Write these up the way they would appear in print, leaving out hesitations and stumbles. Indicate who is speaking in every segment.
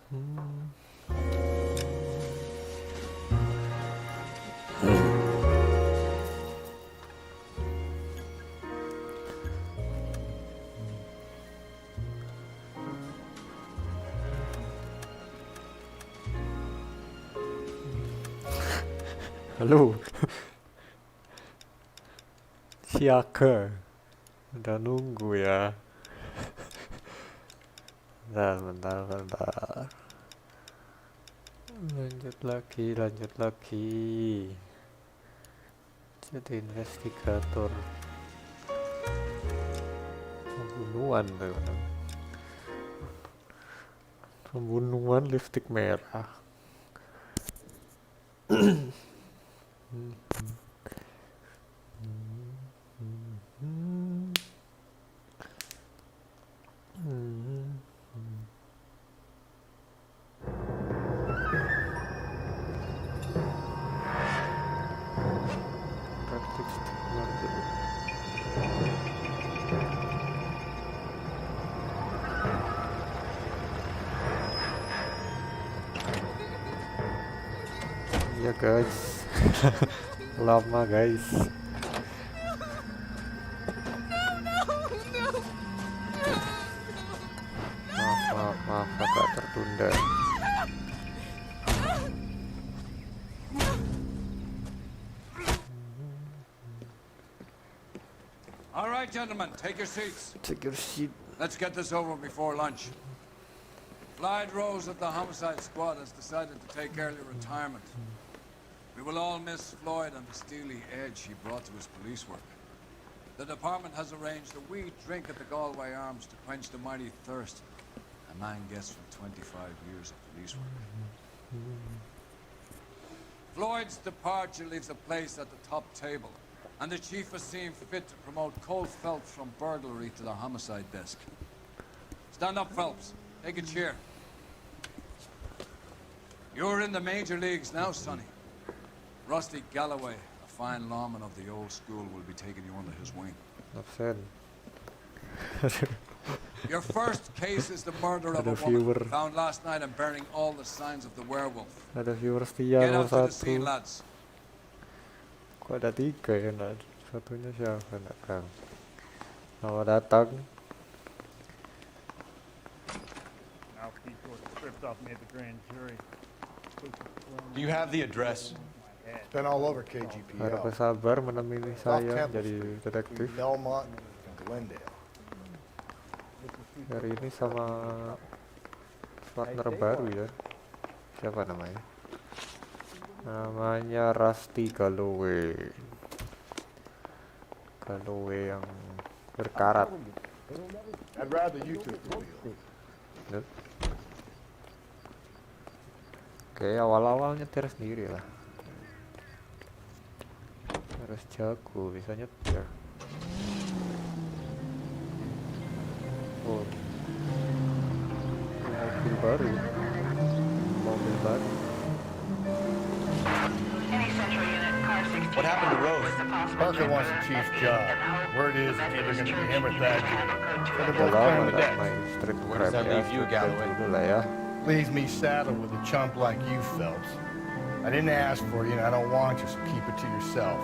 Speaker 1: Hmm. Halo, siaga. Udah nunggu ya. Bentar. Lanjut lagi. Jadi investigator. Pembunuhan tuh. Pembunuhan lipstick merah. Ya guys, lama guys. Maaf agak tertunda.
Speaker 2: All right, gentlemen, take your seats.
Speaker 1: Take your seat.
Speaker 2: Let's get this over before lunch. Clyde Rose of the homicide squad has decided to take early retirement. We will all miss Floyd and the steely edge he brought to his police work. The department has arranged a wee drink at the Galway Arms to quench the mighty thirst a man gets from 25 years of police work. Floyd's departure leaves a place at the top table, and the chief has seen fit to promote Cole Phelps from burglary to the homicide desk. Stand up, Phelps. Take a cheer. You're in the major leagues now, Sonny. Rusty Galloway, a fine lawman of the old school, will be taking you under his wing. Your first case is the murder of a woman found last night and bearing all the signs of the werewolf.
Speaker 1: Ada viewer
Speaker 2: Get
Speaker 1: setia nomor
Speaker 2: out to the
Speaker 1: 1.
Speaker 2: scene, lads.
Speaker 1: Kok ada 3 ya? Nah, satunya siapa? Nggak tahu. Selamat datang.
Speaker 3: Do you have the address?
Speaker 4: It's been all over KGPL.
Speaker 1: Harap sabar menemani
Speaker 4: South
Speaker 1: saya
Speaker 4: Temple
Speaker 1: jadi
Speaker 4: Street,
Speaker 1: detektif.
Speaker 4: between Belmont and Glendale.
Speaker 1: Hari ini sama partner baru ya. Siapa namanya? Namanya Rusty Galloway. Galloway yang berkarat.
Speaker 4: I'd rather you took the wheel.
Speaker 1: Nope. Oke, awal-awal nyetir sendiri lah. Harus jago, bisa nyetir. Oh, mobil baru.
Speaker 3: What happened to Rose?
Speaker 4: Parker wants the chief's job. Word is it's either going to be him or Thad. So they're both
Speaker 1: Udah lama
Speaker 4: trying to
Speaker 1: nggak
Speaker 4: death.
Speaker 1: main street
Speaker 3: Where does
Speaker 1: crime
Speaker 3: that
Speaker 1: ya,
Speaker 3: leave you,
Speaker 1: street
Speaker 3: Galloway?
Speaker 1: crime dulu lah ya.
Speaker 4: Leaves me saddled with a chump like you, Phelps. I didn't ask for you and I don't want you, so keep it to yourself.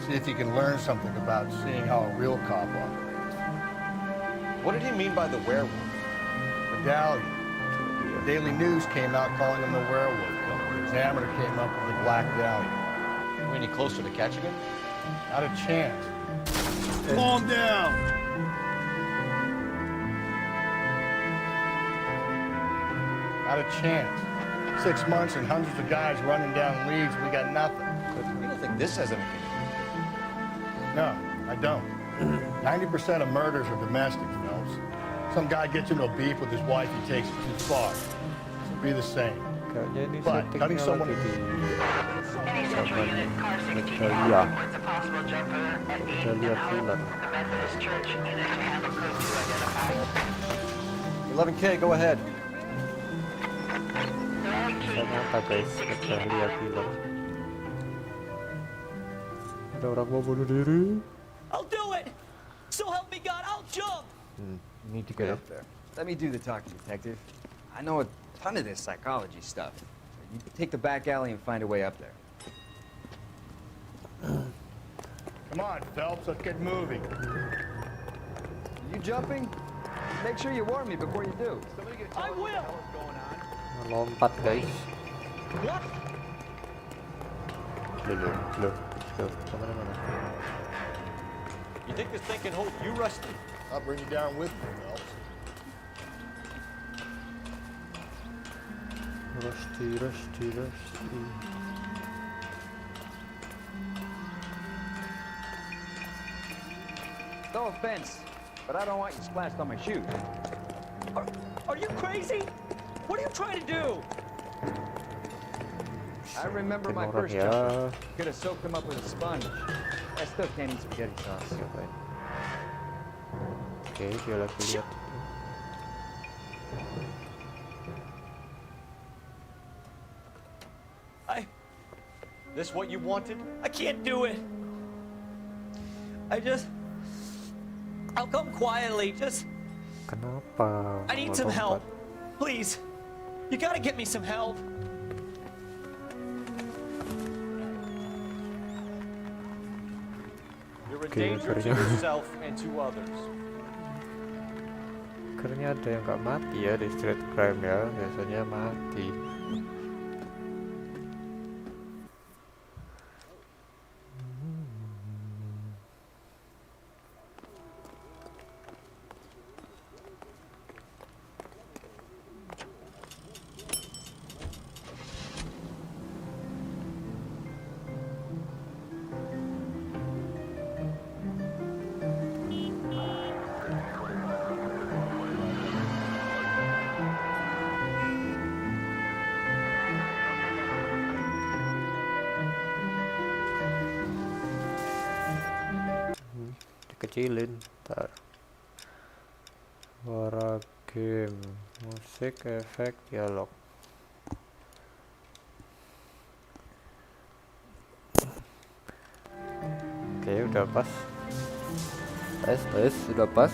Speaker 4: See if you can learn something about seeing how a real cop operates.
Speaker 3: What did he mean by the werewolf?
Speaker 4: Medallion. The Daily News came out calling him the werewolf. The Examiner came up with the Black Dahlia.
Speaker 3: Are we any closer to catching him?
Speaker 4: Not a chance. Calm down! Not a chance. 6 months and hundreds of guys running down leads, we got nothing.
Speaker 3: You don't think this has anything to do with it?
Speaker 4: No, I don't. 90% of murders are domestic, Phelps. Some guy gets into a beef with his wife, he takes it too far. It'll be the same.
Speaker 1: Kayaknya ini
Speaker 4: But cutting
Speaker 1: settingnya
Speaker 4: someone
Speaker 1: lagi di
Speaker 5: Any Central Unit, car 16
Speaker 1: Medalia.
Speaker 5: reports a possible jumper at 8
Speaker 1: Medalia
Speaker 5: Home,
Speaker 1: Fuller.
Speaker 5: the Methodist Church unit to handle code 2 identified.
Speaker 3: 11K, go ahead.
Speaker 1: Ternyata guys, Medalia Fuller. Ada orang mau bunuh diri.
Speaker 6: I'll do it! So help me God, I'll jump!
Speaker 4: You need to get up there.
Speaker 7: Let me do the talking, Detective.
Speaker 6: I know a ton of this psychology stuff. You take the back alley and find a way up there.
Speaker 4: Come on, Phelps, let's get moving.
Speaker 6: You jumping? Make sure you warn me before you do.
Speaker 5: I will!
Speaker 1: Lompat guys.
Speaker 5: What?
Speaker 1: Loh. Kemana-mana?
Speaker 3: You think this thing can hold you, Rusty?
Speaker 4: I'll bring you down with me, Phelps.
Speaker 1: Rusty.
Speaker 6: No offense, but I don't want you splashed on my shoes.
Speaker 5: Are you crazy? What are you trying to do?
Speaker 6: I remember my
Speaker 1: Orang
Speaker 6: first
Speaker 1: ya.
Speaker 6: jumper. Could have soaked them up with a sponge. I still can't eat spaghetti sauce.
Speaker 1: Oke, dia lagi lihat.
Speaker 3: This what you wanted?
Speaker 5: I can't do it. I'll come quietly.
Speaker 1: Kenapa?
Speaker 5: I need
Speaker 1: Kalau
Speaker 5: some help.
Speaker 1: lompat?
Speaker 5: Please. You gotta get me some help.
Speaker 3: You're a
Speaker 1: Okay,
Speaker 3: danger to
Speaker 1: akhirnya.
Speaker 3: yourself and to others.
Speaker 1: Akhirnya ada yang nggak mati ya di street crime ya, biasanya mati. Dikecilin, ntar. Suara game, musik, efek, dialog. Oke, udah pas. Sudah pas.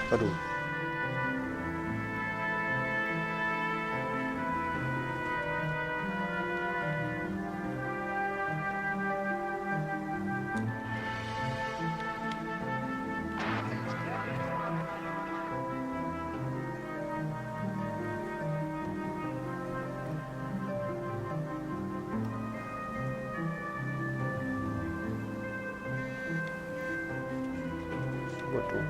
Speaker 1: Aduh. Waduh.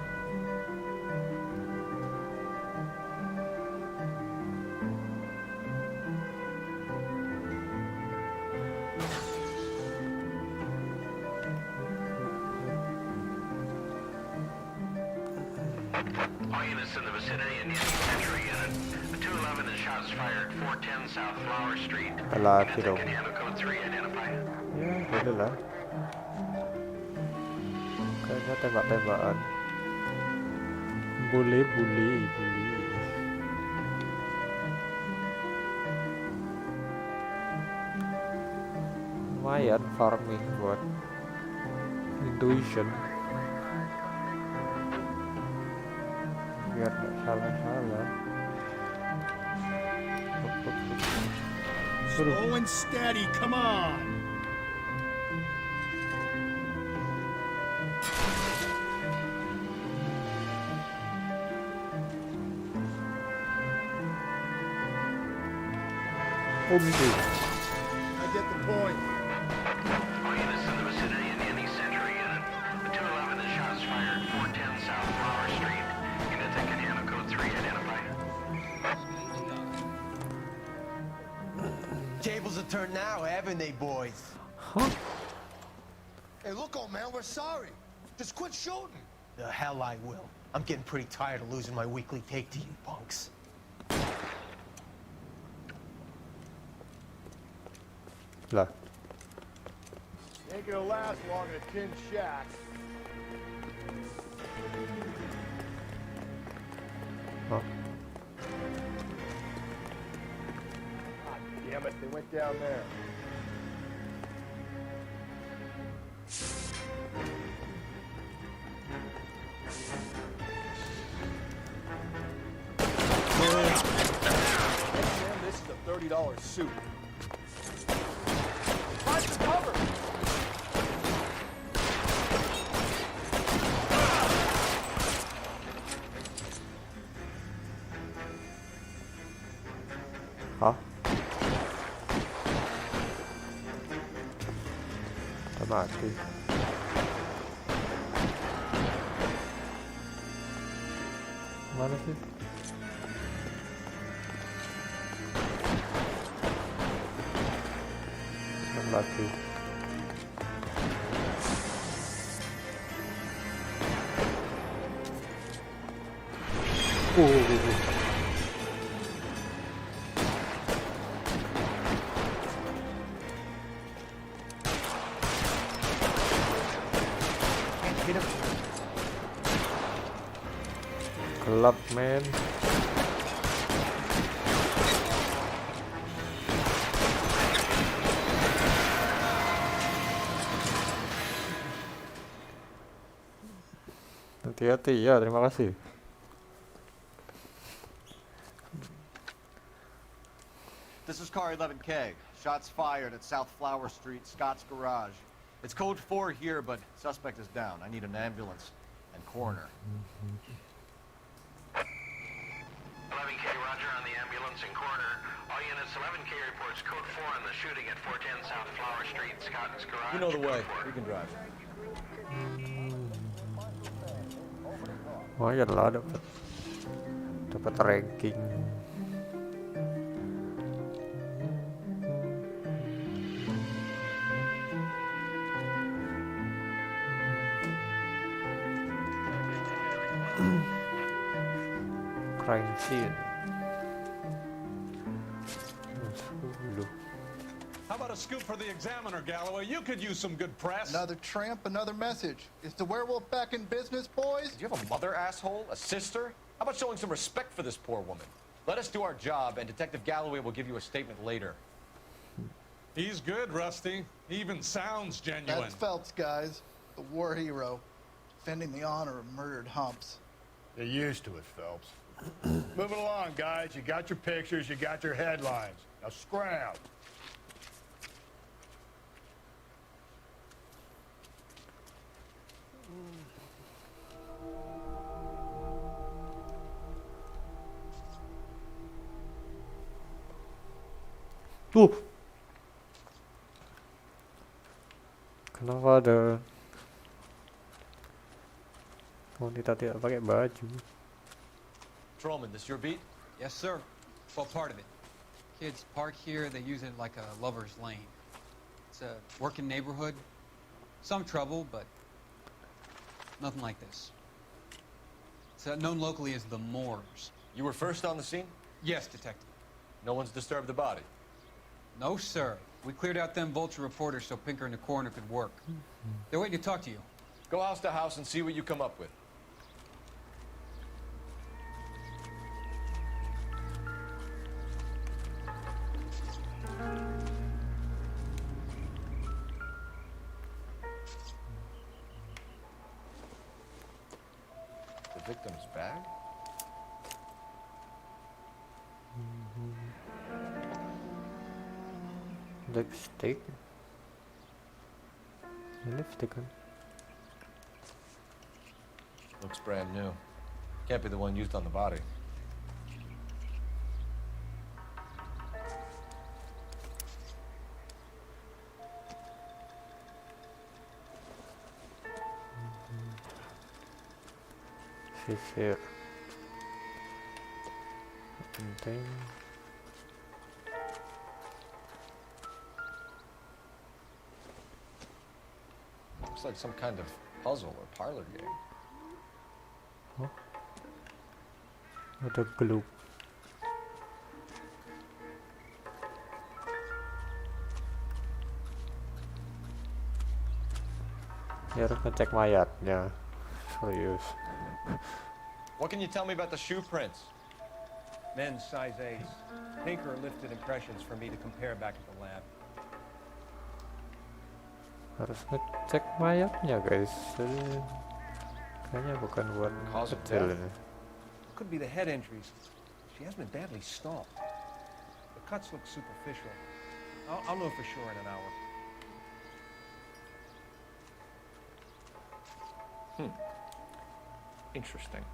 Speaker 7: All units in the vicinity in the Century unit. The 211 and shots fired 410 South Flower Street.
Speaker 1: Laki dong.
Speaker 7: Can you have a code 3 identify?
Speaker 1: Ya, boleh lah. Kayaknya tembak-tembakan. Boleh. Lumayan farming buat intuition. Biar nggak salah-salah.
Speaker 4: Slow and steady, come on!
Speaker 7: All units in the vicinity in the Century unit. The 211 and shots fired 410 South Flower Street. Units that can handle code 3 identify.
Speaker 8: Tables have turned now, haven't they, boys?
Speaker 1: Huh?
Speaker 8: Hey, look, old man, we're sorry. Just quit shooting. The hell I will. I'm getting pretty tired of losing my weekly take to you punks.
Speaker 1: Lah.
Speaker 4: Ain't gonna last long in a tin shack.
Speaker 1: Hah?
Speaker 4: God damn it, they went down there. Man, this is a $30 suit. Find some cover!
Speaker 1: Hah? Udah mati. Mana sih? Udah mati. Gelap, men. Hati-hati ya, terima kasih.
Speaker 3: This is car 11K. Shots fired at South Flower Street, Scott's garage. It's code 4 here, but suspect is down. I need an ambulance and coroner.
Speaker 7: 11K, roger on the ambulance and coroner. All units, 11K reports code 4 on the shooting at 410 South Flower Street, Scott's garage.
Speaker 3: You know the way.
Speaker 7: Code 4.
Speaker 3: We can drive.
Speaker 1: Lumayan lah dapat ranking. Crime scene. 10.
Speaker 9: How about a scoop for the Examiner, Galloway? You could use some good press.
Speaker 10: Another tramp, another message. Is the werewolf back in business, boys?
Speaker 3: Do you have a mother, asshole? A sister? How about showing some respect for this poor woman? Let us do our job, and Detective Galloway will give you a statement later.
Speaker 9: He's good, Rusty. He even sounds genuine.
Speaker 10: That's Phelps, guys. The war hero. Defending the honor of murdered humps.
Speaker 4: They're used to it, Phelps. Moving along, guys. You got your pictures, you got your headlines. Now scram.
Speaker 1: Kenapa ada wanita tidak pakai baju?
Speaker 3: Trollman, this your beat?
Speaker 11: Yes, sir. Well, part of it. Kids park here, they use it like a lover's lane. It's a working neighborhood. Some trouble, but nothing like this. It's known locally as the Moors.
Speaker 3: You were first on the scene?
Speaker 11: Yes, Detective.
Speaker 3: No one's disturbed the body?
Speaker 11: No, sir. We cleared out them vulture reporters so Pinker and the coroner could work. They're waiting to talk to you.
Speaker 3: Go house to house and see what you come up with. The victim's bag?
Speaker 1: Lipstick. Lipstick.
Speaker 3: Looks brand new. Can't be the one used on the body.
Speaker 1: Sisir. Penting.
Speaker 3: Looks like some kind of puzzle or parlor game.
Speaker 1: Oh. Ada glue. Ya harus ngecek mayatnya. Serius.
Speaker 3: What can you tell me about the shoe prints?
Speaker 12: Men's size 8s. Tinker lifted impressions for me to compare back at the lab.
Speaker 1: Harus ngecek mayatnya guys. Kayaknya bukan buat
Speaker 12: Cause of
Speaker 1: kecil
Speaker 12: death?
Speaker 1: ini.
Speaker 12: Could be the head injuries. She has been badly stalked. The cuts look superficial. I'll know for sure in an hour.
Speaker 3: Interesting.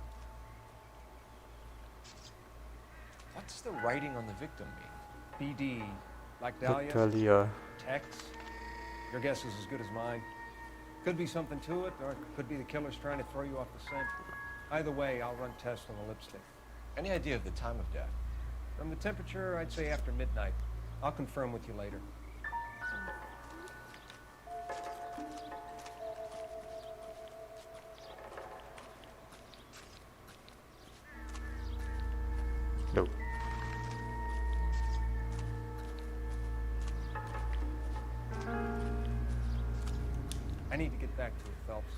Speaker 3: What does the writing on the victim mean?
Speaker 12: BD, like Dahlia?
Speaker 1: Dahlia.
Speaker 12: Tex? Your guess is as good as mine. Could be something to it, or it could be the killer's trying to throw you off the scent. Either way, I'll run tests on the lipstick.
Speaker 3: Any idea of the time of death?
Speaker 12: From the temperature, I'd say after midnight. I'll confirm with you later.
Speaker 1: No.
Speaker 12: I need to get back to it, Phelps.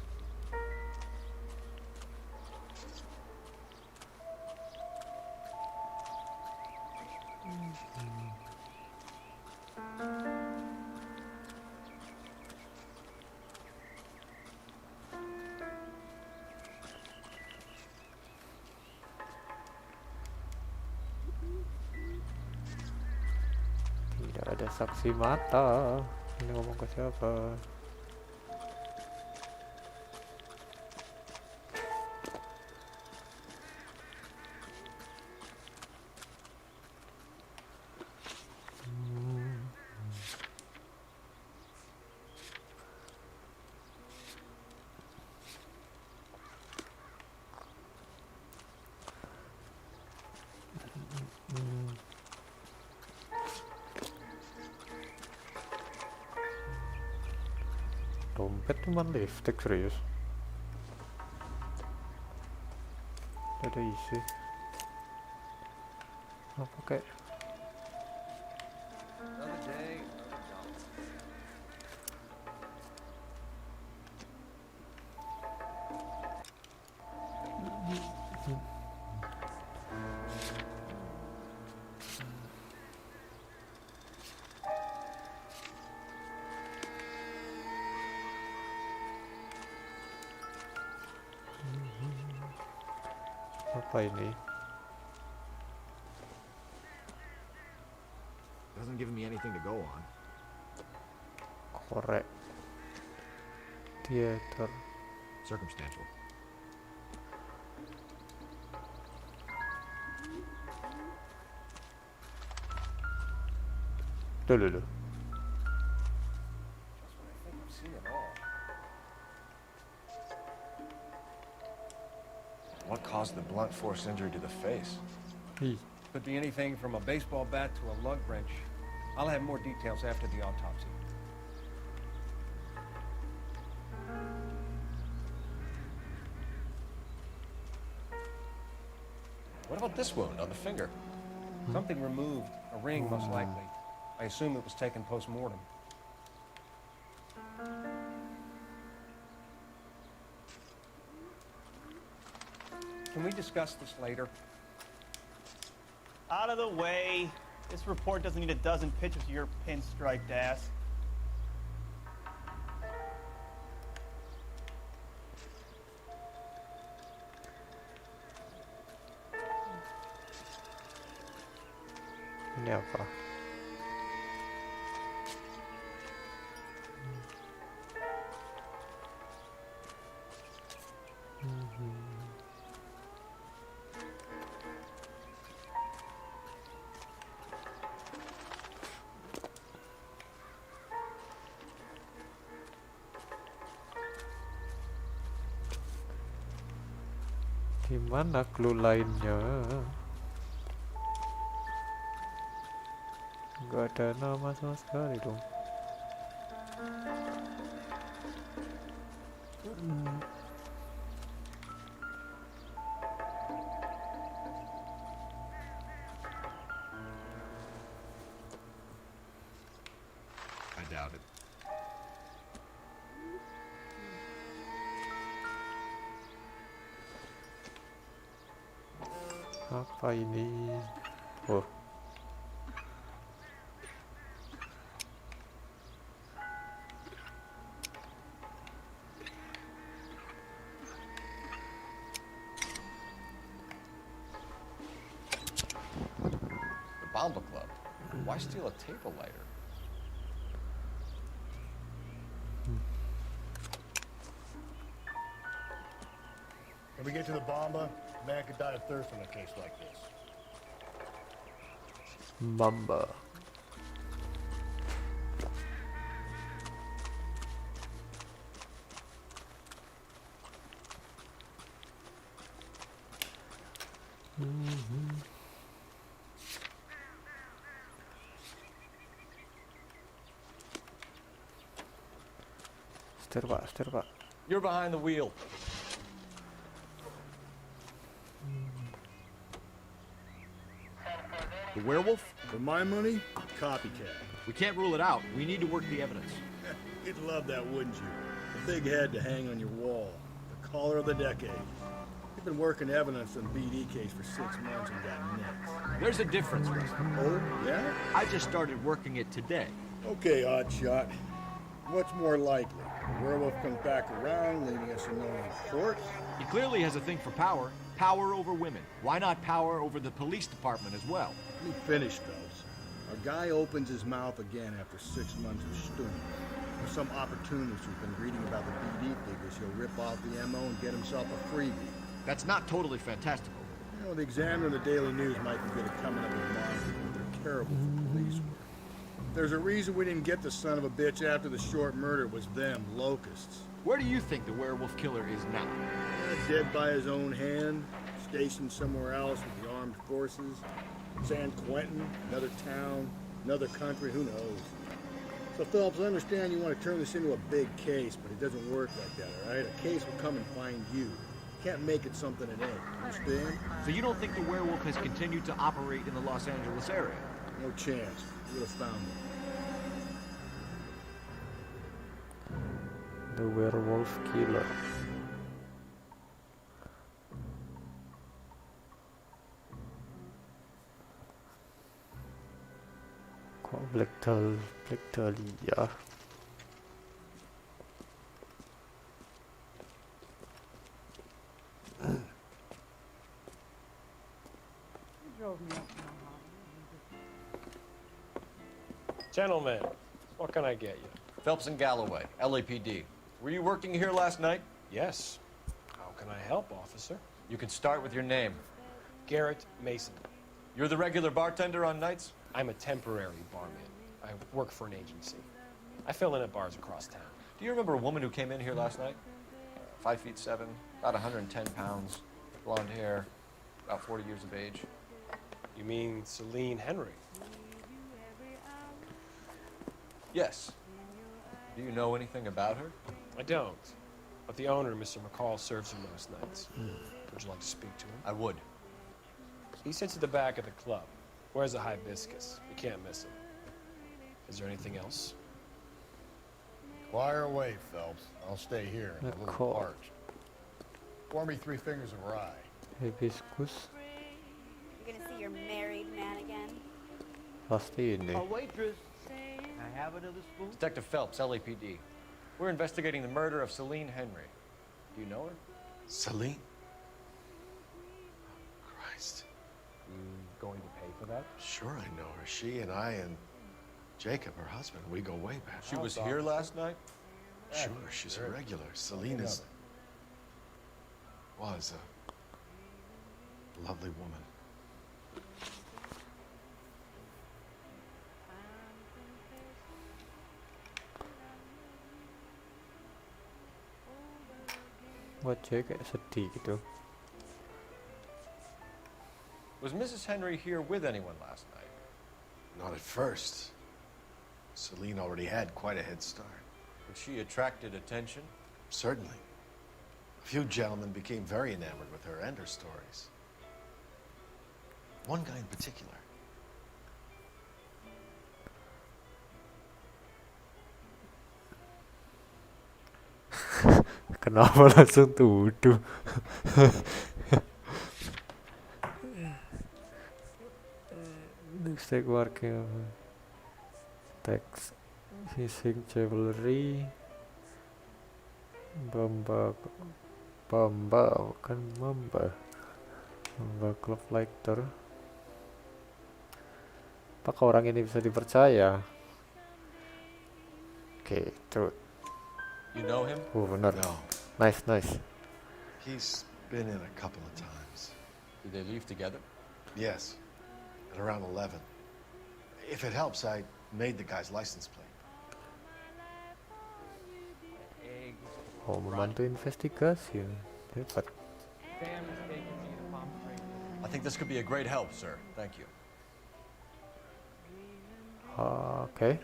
Speaker 1: Tidak ada saksi mata. Ini ngomong ke siapa? Dompet cuman lipstick, serius. Ada isi. Apa kayak
Speaker 3: Another day, another dollar.
Speaker 1: apa ini?
Speaker 3: Doesn't give me anything to go on.
Speaker 1: Korek. Theater.
Speaker 3: Circumstantial.
Speaker 1: Loh.
Speaker 12: Just when I think I've seen it all.
Speaker 3: What caused the blunt force injury to the face?
Speaker 12: Could be anything from a baseball bat to a lug wrench. I'll have more details after the autopsy.
Speaker 3: What about this wound on the finger?
Speaker 12: Something removed, a ring most likely. I assume it was taken post-mortem. Can we discuss this later?
Speaker 13: Out of the way. This report doesn't need a dozen pictures of your pinstriped ass.
Speaker 1: Ini apa? Di mana clue lainnya? Gak ada nama sama sekali dong.
Speaker 3: I doubt it.
Speaker 1: Apa ini? Oh.
Speaker 3: The Bomba Club. Why steal a table lighter?
Speaker 4: When we get to the Bomba, a man could die of thirst in a case like this.
Speaker 1: Mamba. Setir pak.
Speaker 3: You're behind the wheel. The werewolf?
Speaker 14: For my money, copycat.
Speaker 3: We can't rule it out. We need to work the evidence.
Speaker 14: You'd love that, wouldn't you? A big head to hang on your wall. The caller of the decade. You've been working evidence on the BD case for 6 months and got nicks.
Speaker 3: There's a difference, Rusty.
Speaker 14: Oh, yeah?
Speaker 3: I just started working it today.
Speaker 14: Okay, oddshot. What's more likely? The werewolf comes back around, leaving us a no in court?
Speaker 3: He clearly has a thing for power. Power over women. Why not power over the police department as well?
Speaker 14: Let me finish, fellas. A guy opens his mouth again after 6 months of stewing. There's some opportunist who's been reading about the BD figures. He'll rip off the MO and get himself a freebie.
Speaker 3: That's not totally fantastical.
Speaker 14: You know, the Examiner and the Daily News might be good at coming up with monsters, but they're terrible for police work. There's a reason we didn't get the son of a bitch after the short murder. It was them, locusts.
Speaker 3: Where do you think the werewolf killer is now?
Speaker 14: Dead by his own hand, stationed somewhere else with the armed forces. San Quentin, another town, another country, who knows? So, Phillips, I understand you want to turn this into a big case, but it doesn't work like that, all right? A case will come and find you. You can't make it something it ain't, understand?
Speaker 3: So you don't think the werewolf has continued to operate in the Los Angeles area?
Speaker 14: No chance. You would have found him.
Speaker 1: The werewolf killer. Kok Black Dahlia.
Speaker 15: Gentlemen, what can I get you?
Speaker 3: Phelps and Galloway, LAPD. Were you working here last night?
Speaker 15: Yes. How can I help, officer?
Speaker 3: You can start with your name.
Speaker 15: Garrett Mason.
Speaker 3: You're the regular bartender on nights?
Speaker 15: I'm a temporary barman. I work for an agency. I fill in at bars across town.
Speaker 3: Do you remember a woman who came in here last night? 5'7", about 110 pounds, blonde hair, about 40 years of age.
Speaker 15: You mean Celine Henry?
Speaker 3: Yes. Do you know anything about her?
Speaker 15: I don't. But the owner, Mr. McCall, serves him most nights. Would you like to speak to him?
Speaker 3: I would.
Speaker 15: He sits at the back of the club. Wears a hibiscus. You can't miss him. Is there anything else?
Speaker 4: Fire away, Phelps. I'll stay here. I'm a little
Speaker 1: Cool.
Speaker 4: parched. Pour me 3 fingers of rye.
Speaker 1: Hibiscus.
Speaker 16: You're gonna see your married man again?
Speaker 1: Pasti ini.
Speaker 3: waitress. Can I have another spoon? Detective Phelps, LAPD. We're investigating the murder of Celine Henry. Do you know her?
Speaker 15: Celine? Christ. You going to pay for that?
Speaker 17: Sure I know her. She and I and Jacob, her husband, we go way back.
Speaker 3: She was here last night?
Speaker 17: Sure, she's a regular. Celine was a lovely woman.
Speaker 1: Wajahnya kayak sedih gitu.
Speaker 3: Was Mrs. Henry here with anyone last night?
Speaker 17: Not at first. Celine already had quite a head start.
Speaker 3: But she attracted attention?
Speaker 17: Certainly. A few gentlemen became very enamored with her and her stories. One guy in particular.
Speaker 1: Kenapa langsung tuduh? Mistake working of text missing jewelry. Bamba bukan Mamba club lighter. Apakah orang ini bisa dipercaya? Oke, truth.
Speaker 17: You know him?
Speaker 1: Oh, benar.
Speaker 17: No.
Speaker 1: Nice.
Speaker 17: He's been in a couple of times.
Speaker 3: Did they leave together?
Speaker 17: Yes. At around 11. If it helps, I made the guy's license plate.
Speaker 1: Oh, membantu investigasi. Hebat.
Speaker 3: I think this could be a great help, sir. Thank you.
Speaker 1: Okay.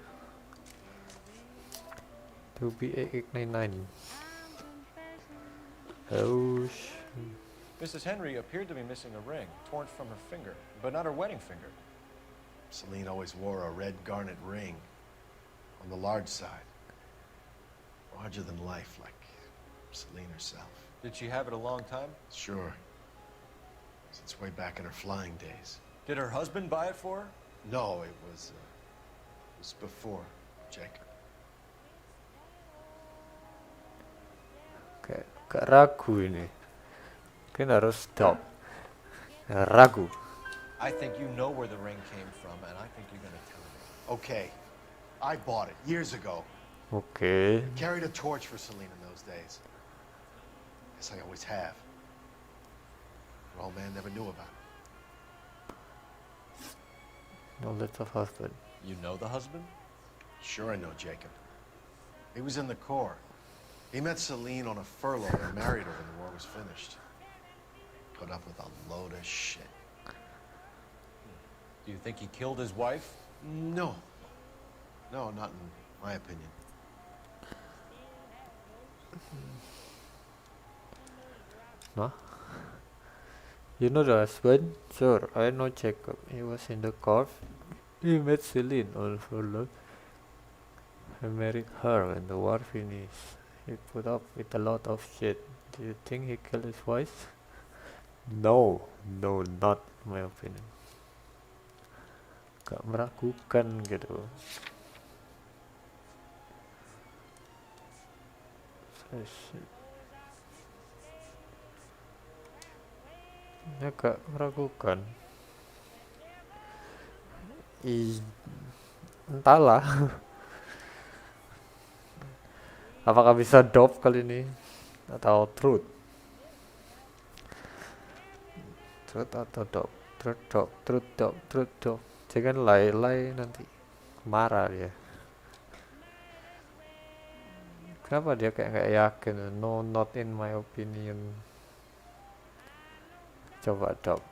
Speaker 1: 2B8899. Oh,
Speaker 3: Mrs. Henry appeared to be missing a ring, torn from her finger, but not her wedding finger.
Speaker 17: Celine always wore a red garnet ring on the large side. Larger than life, like Celine herself.
Speaker 3: Did she have it a long time?
Speaker 17: Sure. Since way back in her flying days.
Speaker 3: Did her husband buy it for her?
Speaker 17: No, it was before Jacob.
Speaker 1: Gak ragu ini. Mungkin harus stop. Ragu.
Speaker 3: I think you know where the ring came from, and I think you're gonna tell me.
Speaker 17: Okay. I bought it years ago.
Speaker 1: Okay.
Speaker 17: Carried a torch for Celine in those days. Guess I always have. Her old man never knew about it.
Speaker 1: Knowledge of husband.
Speaker 3: You know the husband?
Speaker 17: Sure I know Jacob. He was in the Corps. He met Celine on a furlough and married her when the war was finished. Put up with a load of shit.
Speaker 3: Do you think he killed his wife?
Speaker 17: No. No, not in my opinion.
Speaker 1: Nah. You know the husband? Sure, I know Jacob. He was in the Corps. He met Celine on furlough. I married her when the war finished. He put up with a lot of shit. Do you think he killed his wife? No, not in my opinion. Gak meragukan gitu. Ya gak meragukan. Entahlah. Apakah bisa dop kali ini atau truth? Truth atau dop? Truth dop. Jangan lay nanti marah dia. Kenapa dia kayak nggak yakin? No, not in my opinion. Coba dop.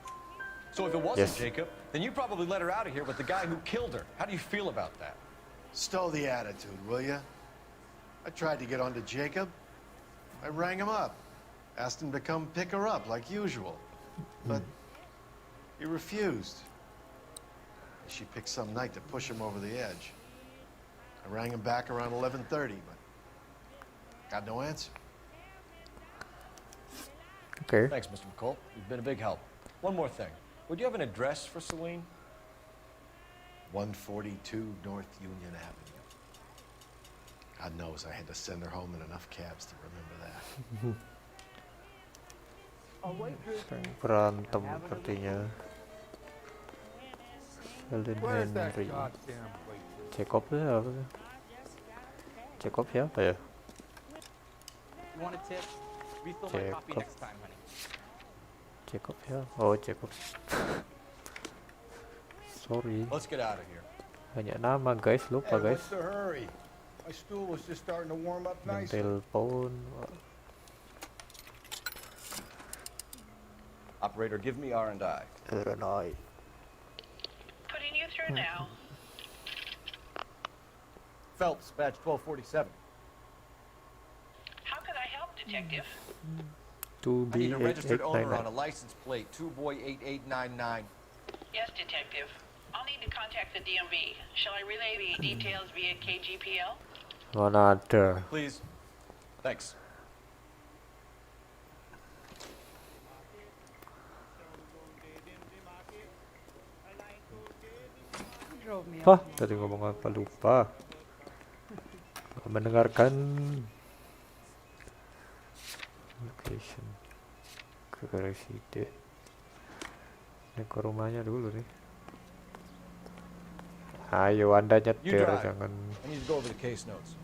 Speaker 3: So if it wasn't
Speaker 1: Yes.
Speaker 3: Jacob, then you probably let her out of here with the guy who killed her. How do you feel about that?
Speaker 17: Stow the attitude, will ya? I tried to get onto Jacob. I rang him up. Asked him to come pick her up like usual. But he refused. She picked some night to push him over the edge. I rang him back around 11:30, but got no answer.
Speaker 1: Okay.
Speaker 3: Thanks, Mr. McCall. You've been a big help. One more thing. Would you have an address for Celine?
Speaker 17: 142 North Union Avenue. God knows I had to send her home in enough cabs to remember that.
Speaker 1: Sering berantem sepertinya. Helen Henry. Jacob siapa sih? Jacob siapa ya?
Speaker 13: You want a tip? Refill my coffee
Speaker 1: Jacob.
Speaker 13: next time, honey.
Speaker 1: Jacob ya? Oh, Jacob. Sorry.
Speaker 3: Let's get out of here.
Speaker 1: Banyak nama guys, lupa
Speaker 4: Hey,
Speaker 1: guys.
Speaker 4: what's the hurry? My stool was just starting to warm up nicely.
Speaker 1: Telepon.
Speaker 3: Operator, give me R&I.
Speaker 1: R&I.
Speaker 5: Putting you through now.
Speaker 3: Phelps, badge 1247.
Speaker 5: How could I help, Detective?
Speaker 3: I need a registered owner on a
Speaker 1: 2B8899.
Speaker 3: license plate, 2boy8899.
Speaker 5: Yes, Detective. I'll need to contact the DMV. Shall I relay the details via KGPL?
Speaker 1: Mana ada?
Speaker 3: Please. Thanks.
Speaker 16: drove me
Speaker 1: Hah,
Speaker 16: up.
Speaker 1: tadi ngomong apa lupa. Nggak mendengarkan. Location ke residen. Ini ke rumahnya dulu nih. Ayo Anda
Speaker 3: You
Speaker 1: nyetir,
Speaker 3: drive.
Speaker 1: jangan.
Speaker 3: I need to go over the case notes.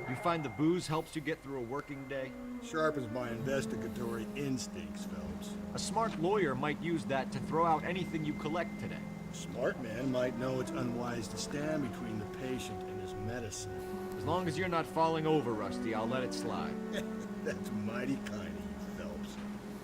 Speaker 3: You find the booze helps you get through a working day?
Speaker 14: Sharpens my investigatory instincts, Phelps.
Speaker 3: A smart lawyer might use that to throw out anything you collect today.
Speaker 14: A smart man might know it's unwise to stand between the patient and his medicine.
Speaker 3: As long as you're not falling over, Rusty, I'll let it slide.
Speaker 14: That's mighty kind of you, Phelps.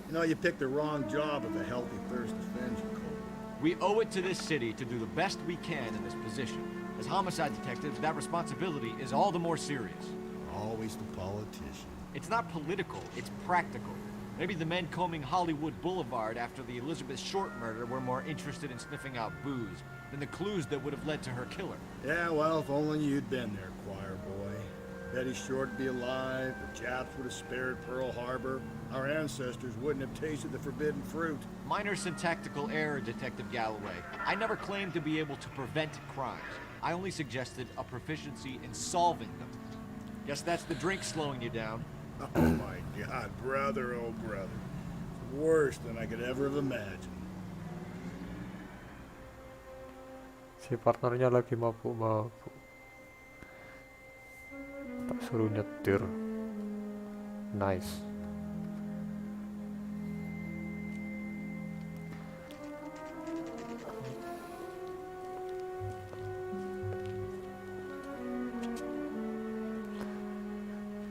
Speaker 14: You know, you picked the wrong job if a healthy thirst offends you, Cole.
Speaker 3: We owe it to this city to do the best we can in this position. As homicide detectives, that responsibility is all the more serious.
Speaker 14: Always the politician.
Speaker 3: It's not political, it's practical. Maybe the men combing Hollywood Boulevard after the Elizabeth Short murder were more interested in sniffing out booze than the clues that would have led to her killer.
Speaker 14: Yeah, well, if only you'd been there, choir boy. Betty Short would be alive, the Japs would have spared Pearl Harbor, our ancestors wouldn't have tasted the forbidden fruit.
Speaker 3: Minor syntactical error, Detective Galloway. I never claimed to be able to prevent crimes. I only suggested a proficiency in solving them. Guess that's the drink slowing you down.
Speaker 14: Oh my God, brother, oh brother. Worse than I could ever have imagined.
Speaker 1: Si partnernya lagi mabuk-mabuk. Tak suruh nyetir. Nice.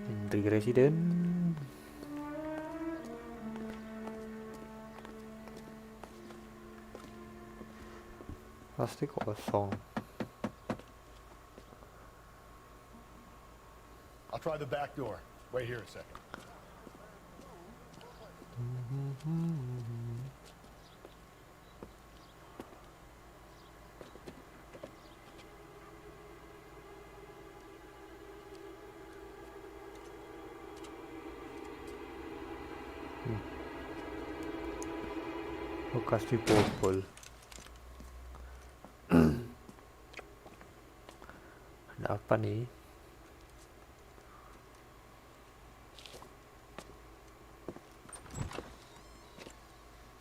Speaker 1: Intrik residen. Pasti kosong.
Speaker 4: I'll try the back door. Wait here a second.
Speaker 1: Bekas dibobol. Ada apa nih?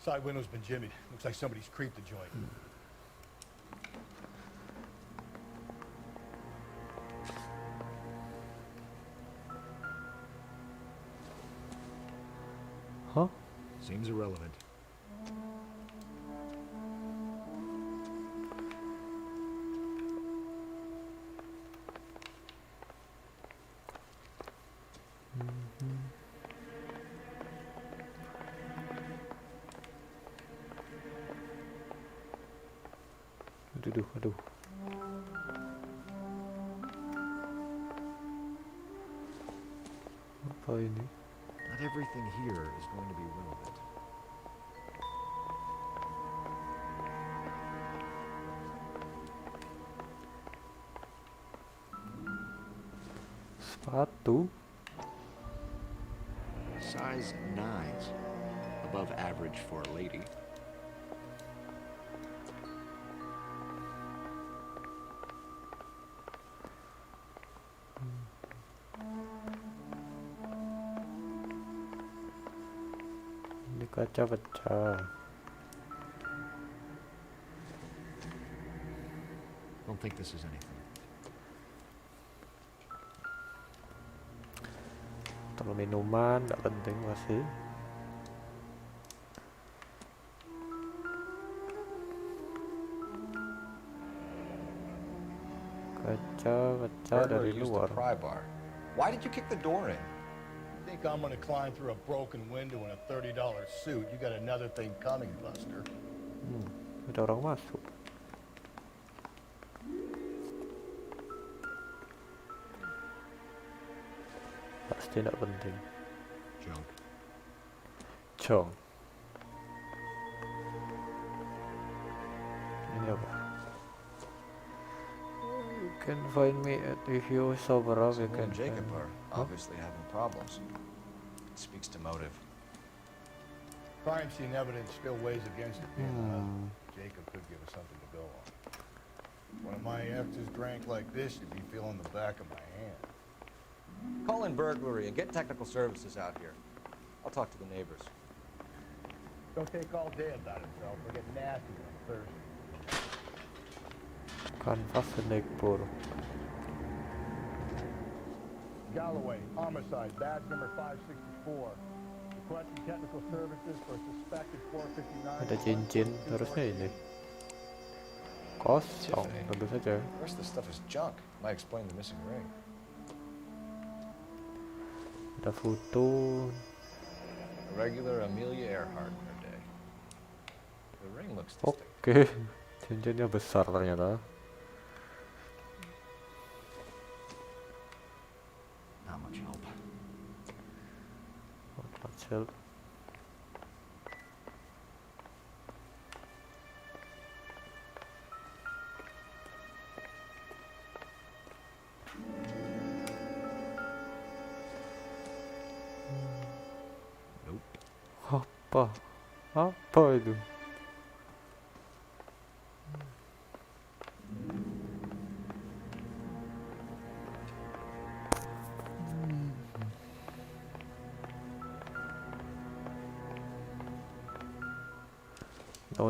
Speaker 4: Side window's been jimmied. Looks like somebody's creeped the joint.
Speaker 1: Huh?
Speaker 17: Seems irrelevant.
Speaker 1: Aduh. Apa ini?
Speaker 17: Not everything here is going to be relevant.
Speaker 1: Sepatu.
Speaker 17: Size 9s. Above average for a lady.
Speaker 1: Ini kaca pecah.
Speaker 17: Don't think this is anything.
Speaker 1: Kalau minuman nggak penting masih. Kaca pecah dari
Speaker 3: Burglar used
Speaker 1: luar.
Speaker 3: a pry bar. Why did you kick the door in?
Speaker 4: Think I'm gonna climb through a broken window in a $30 suit? You got another thing coming, Buster.
Speaker 1: Ada orang masuk. Pasti tidak penting. Jong. Ini apa? You can find me at if you sober up. You
Speaker 3: Will
Speaker 1: can
Speaker 3: and Jacob
Speaker 1: find
Speaker 3: are obviously having problems. It speaks to motive.
Speaker 4: Crime scene evidence still weighs against it. Jacob could give us something to go on. One of my F's drank like this, you'd be feeling the back of my hand.
Speaker 3: Call in burglary and get technical services out here. I'll talk to the neighbors.
Speaker 4: Don't take all day about it, Phelps. We'll get nasty when I'm thirsty.
Speaker 1: Kanvas naik pur.
Speaker 4: Galloway, homicide, badge number 564. Requesting technical services for suspected 459.
Speaker 1: Ada cincin, harusnya ini. Kosong, tentu saja.
Speaker 12: The rest of the stuff is junk. Might explain the missing ring.
Speaker 1: Ada foto.
Speaker 12: A regular Amelia Earhart in her day. The ring looks distinct.
Speaker 1: Oke, cincinnya besar ternyata.
Speaker 3: Not much help.
Speaker 1: Not much help. Apa? Apa itu?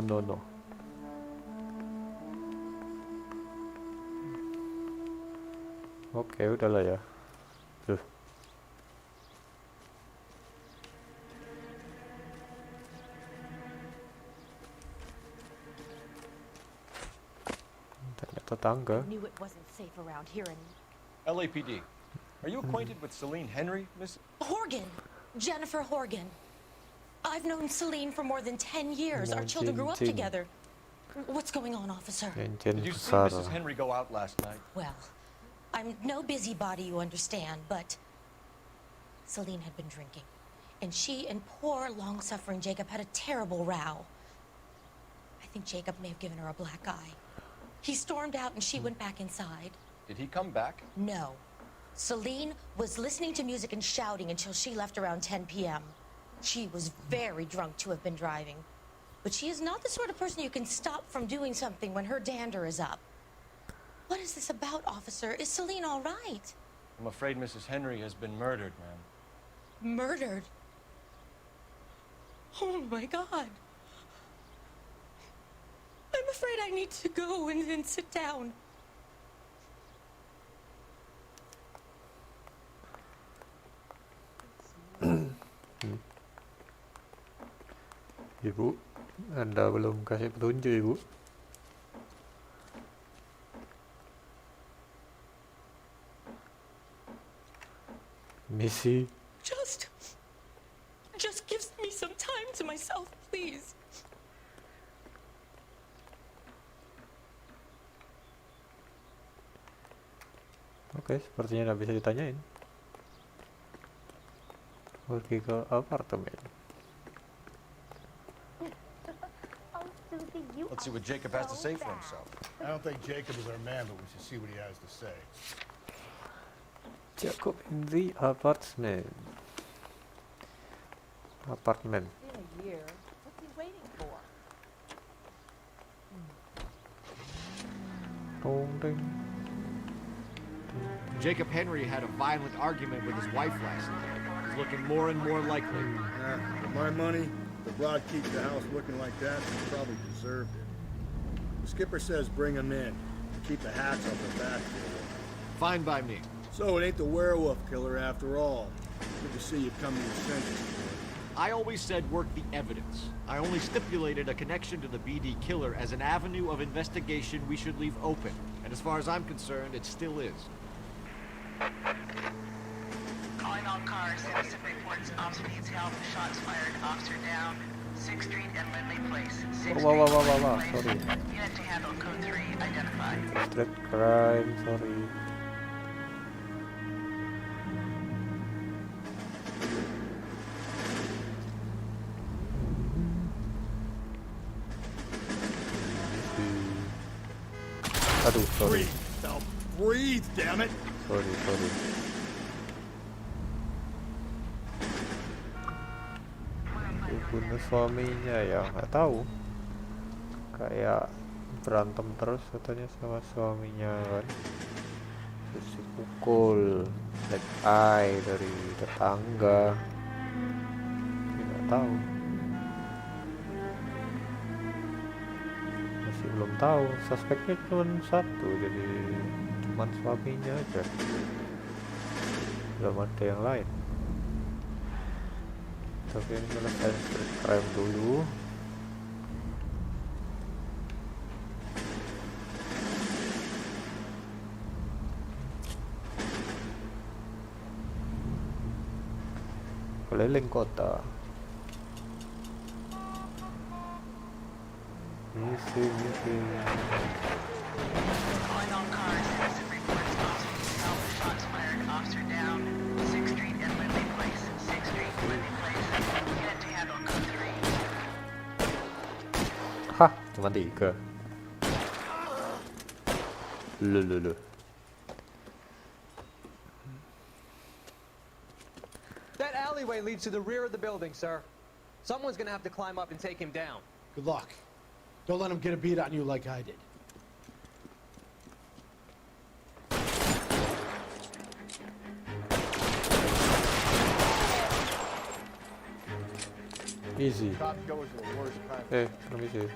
Speaker 1: No. Oke, udahlah ya. Tuh. Tetangga.
Speaker 18: Knew it wasn't safe around here anymore.
Speaker 12: LAPD. Are you acquainted with Celine Henry, Miss?
Speaker 18: Horgan! Jennifer Horgan. I've known Celine for more than 10 years. Our children grew up together. What's going on, officer?
Speaker 12: Did you see Mrs. Henry go out last night?
Speaker 18: Well, I'm no busybody, you understand, but Celine had been drinking. And she and poor, long-suffering Jacob had a terrible row. I think Jacob may have given her a black eye. He stormed out and she went back inside.
Speaker 12: Did he come back?
Speaker 18: No. Celine was listening to music and shouting until she left around 10 p.m. She was very drunk to have been driving. But she is not the sort of person you can stop from doing something when her dander is up. What is this about, officer? Is Celine all right?
Speaker 12: I'm afraid Mrs. Henry has been murdered, ma'am.
Speaker 18: Murdered? Oh my God. I'm afraid I need to go and sit down.
Speaker 1: Ibu, Anda belum kasih petunjuk, Ibu. Misi.
Speaker 18: Just give me some time to myself, please.
Speaker 1: Oke, sepertinya nggak bisa ditanyain. Pergi ke apartemen.
Speaker 17: Let's see what Jacob has to say for himself.
Speaker 4: I don't think Jacob is our man, but we should see what he has to say.
Speaker 1: Jacob in the apartment. Apartment.
Speaker 19: In a year. What's he waiting for?
Speaker 1: Ding.
Speaker 3: Jacob Henry had a violent argument with his wife last night. He's looking more and more likely.
Speaker 14: For my money, the broad keeps the house looking like that, she probably deserved it. The skipper says bring him in. Keep the hats off her back.
Speaker 3: Fine by me.
Speaker 14: So it ain't the werewolf killer after all. Good to see you come to your senses.
Speaker 3: I always said work the evidence. I only stipulated a connection to the BD killer as an avenue of investigation we should leave open. And as far as I'm concerned, it still is.
Speaker 5: Calling all cars. Citizen reports officer needs help. Shots fired. Officer down. 6th Street and Lindley Place. 6th Street
Speaker 1: Wow,
Speaker 5: Lindley Place.
Speaker 1: sorry.
Speaker 5: Unit to handle code 3 identified.
Speaker 1: Street crime, sorry. Aduh, sorry.
Speaker 14: Now breathe, damn it.
Speaker 1: Sorry. Dibunuh suaminya ya, nggak tahu. Kayak berantem terus katanya sama suaminya kan, terus dipukul black eye dari tetangga. Tidak tahu, masih belum tahu, suspeknya cuma satu, jadi cuma suaminya aja, belum ada yang lain. Tapi ini selesai street crime dulu. Keliling kota. Misi.
Speaker 5: Calling all cars, innocent reports, officers held, shots fired, officer down, 6th Street and Lindley Place, 6th Street, Lindley Place, unit to handle code 3.
Speaker 1: Hah, cuma 3. Lulu.
Speaker 6: That alleyway leads to the rear of the building, sir. Someone's gonna have to climb up and take him down.
Speaker 8: Good luck. Don't let him get a beat on you like I did.
Speaker 1: Easy.
Speaker 4: Cop goes to the worst kind.
Speaker 1: Let me see.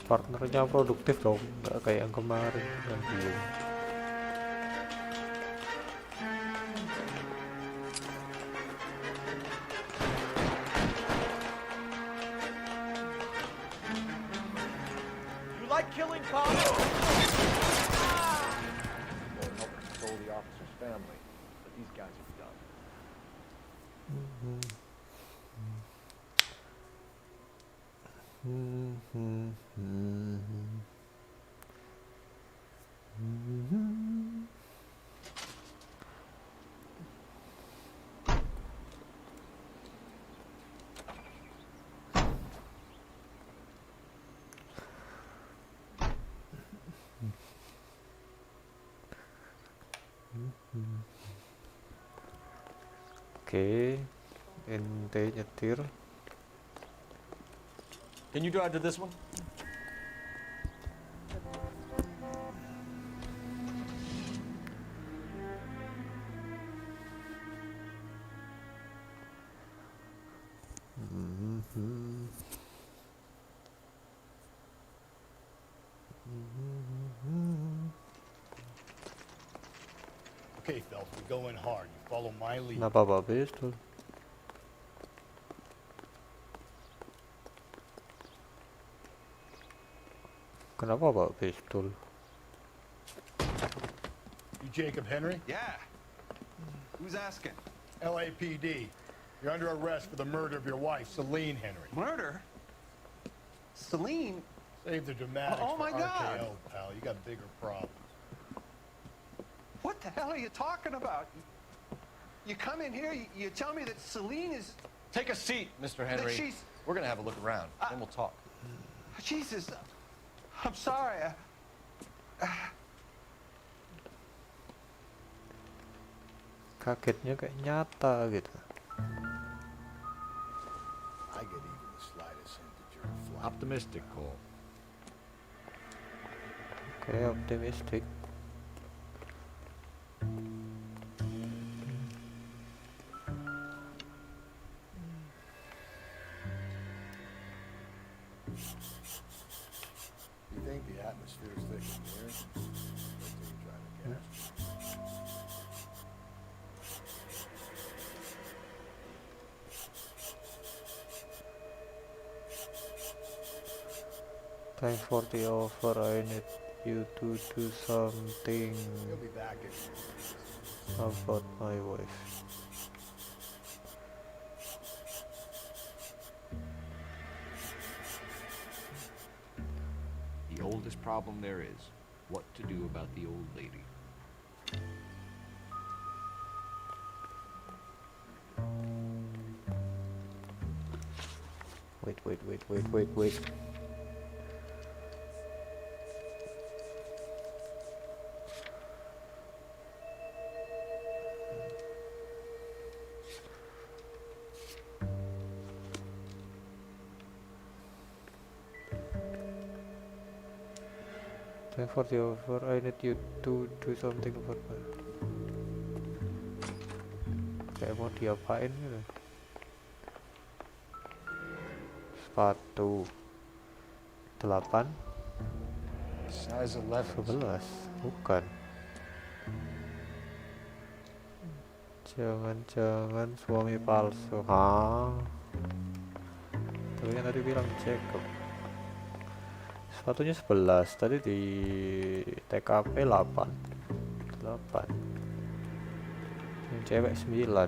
Speaker 1: Partnernya produktif dong, nggak kayak yang kemarin yang belum.
Speaker 6: You like killing cops?
Speaker 12: Help control the officer's family, but these guys are done.
Speaker 1: Oke, ente nyetir.
Speaker 3: Can you drive to this one?
Speaker 4: Okay, Phelps, we go in hard. You follow my lead.
Speaker 1: Kenapa bawa pistol? Kenapa bawa pistol?
Speaker 4: You Jacob Henry?
Speaker 20: Yeah. Who's asking?
Speaker 4: LAPD. You're under arrest for the murder of your wife, Celine Henry.
Speaker 20: Murder? Celine?
Speaker 4: Save the dramatics
Speaker 20: Oh, my
Speaker 4: for
Speaker 20: God.
Speaker 4: RKO, pal. You got bigger problems.
Speaker 20: What the hell are you talking about? You come in here, you tell me that Celine is...
Speaker 3: Take a seat, Mr. Henry.
Speaker 20: she's-
Speaker 3: We're gonna have a look around, then we'll talk.
Speaker 20: Jesus, I'm sorry.
Speaker 1: Kagetnya kayak nyata gitu.
Speaker 4: I get even the slightest hint that you're a fly.
Speaker 3: Optimistic, Cole.
Speaker 1: Oke, optimistic.
Speaker 4: You think the atmosphere's thick in here? Wait till you try the gas.
Speaker 1: Thanks for the offer. I need you to do something
Speaker 4: You'll be back in.
Speaker 1: about my wife.
Speaker 3: The oldest problem there is, what to do about the old lady.
Speaker 1: Wait. 10:44. I need you to do something for me. Kayak mau diapain gitu. Sepatu 8
Speaker 12: Size 11.
Speaker 1: 11 bukan. Jangan-jangan suami palsu. Hah? Tapi kan tadi bilang Jacob. Sepatunya 11, tadi di TKP 8. Yang cewek 9.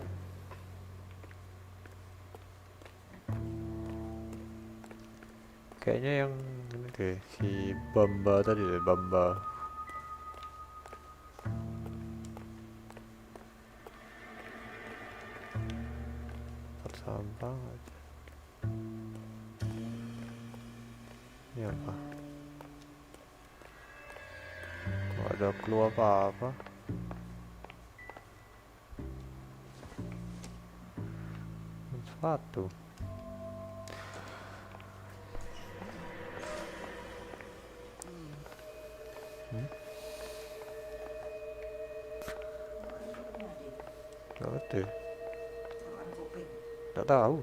Speaker 1: Kayaknya yang ini deh, si Bamba tadi deh, Bamba. Sampah aja. Ini apa? Gak ada clue apa-apa. Sepatu. Gak ada. Tak tahu.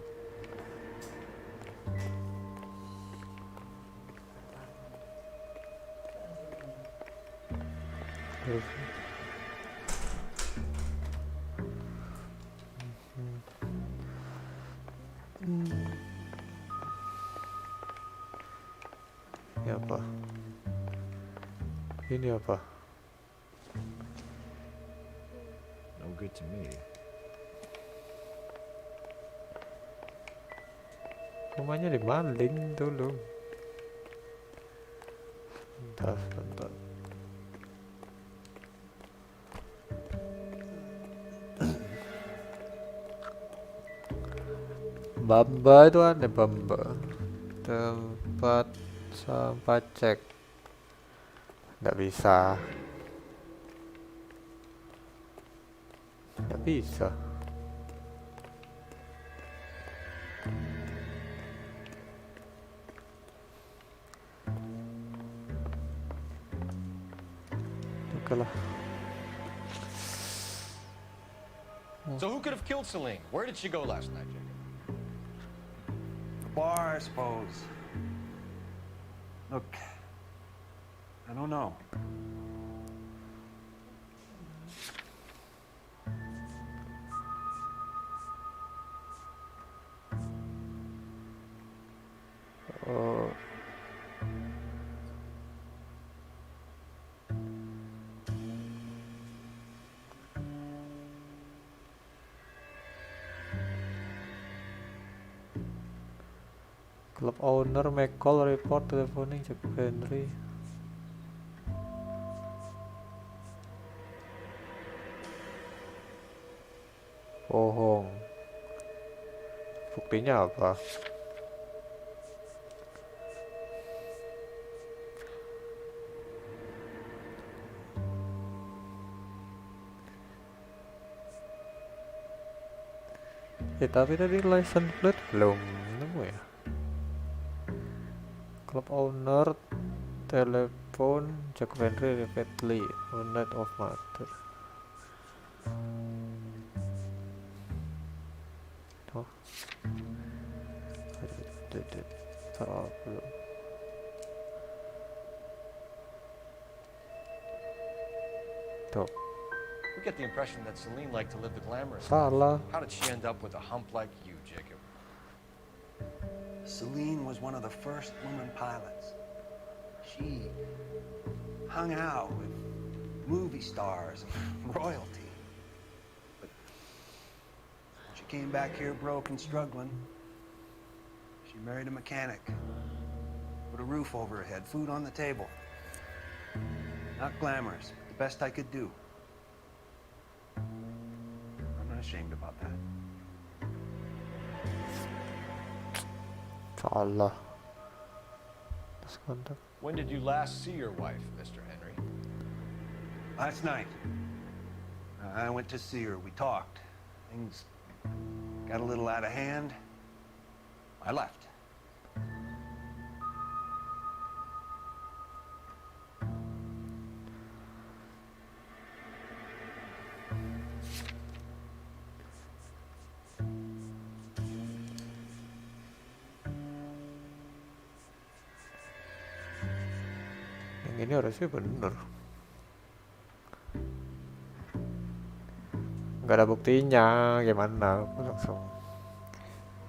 Speaker 1: Ini apa? Ini apa?
Speaker 3: No good to me.
Speaker 1: Rumahnya dimaling dulu. Bentar. Bamba itu ada Bamba. Tempat sampah cek. Nggak bisa. Nggak bisa. Oke lah.
Speaker 12: So who could have killed Celine? Where did she go last night, Jacob?
Speaker 21: The bar, I suppose. Look, I don't know.
Speaker 1: Club owner make call report teleponing Jacob Henry. Bohong. Buktinya apa? Tapi tadi license plate belum nemu ya. Club owner telepon Jacob Henry repeatedly on night of murder. Oh. Problem. Tuh.
Speaker 12: We get the impression that Celine liked to live the glamorous
Speaker 1: Salah.
Speaker 12: life. How did she end up with a hump like you, Jacob?
Speaker 21: Celine was one of the first women pilots. She hung out with movie stars and royalty. But she came back here broke and struggling. She married a mechanic. Put a roof over her head, food on the table. Not glamorous, but the best I could do. I'm not ashamed about that.
Speaker 1: Salah. Contact.
Speaker 12: When did you last see your wife, Mr. Henry?
Speaker 21: Last night. I went to see her. We talked. Things got a little out of hand. I left.
Speaker 1: Yang ini harusnya bener. Nggak ada buktinya, gimana? Aku langsung.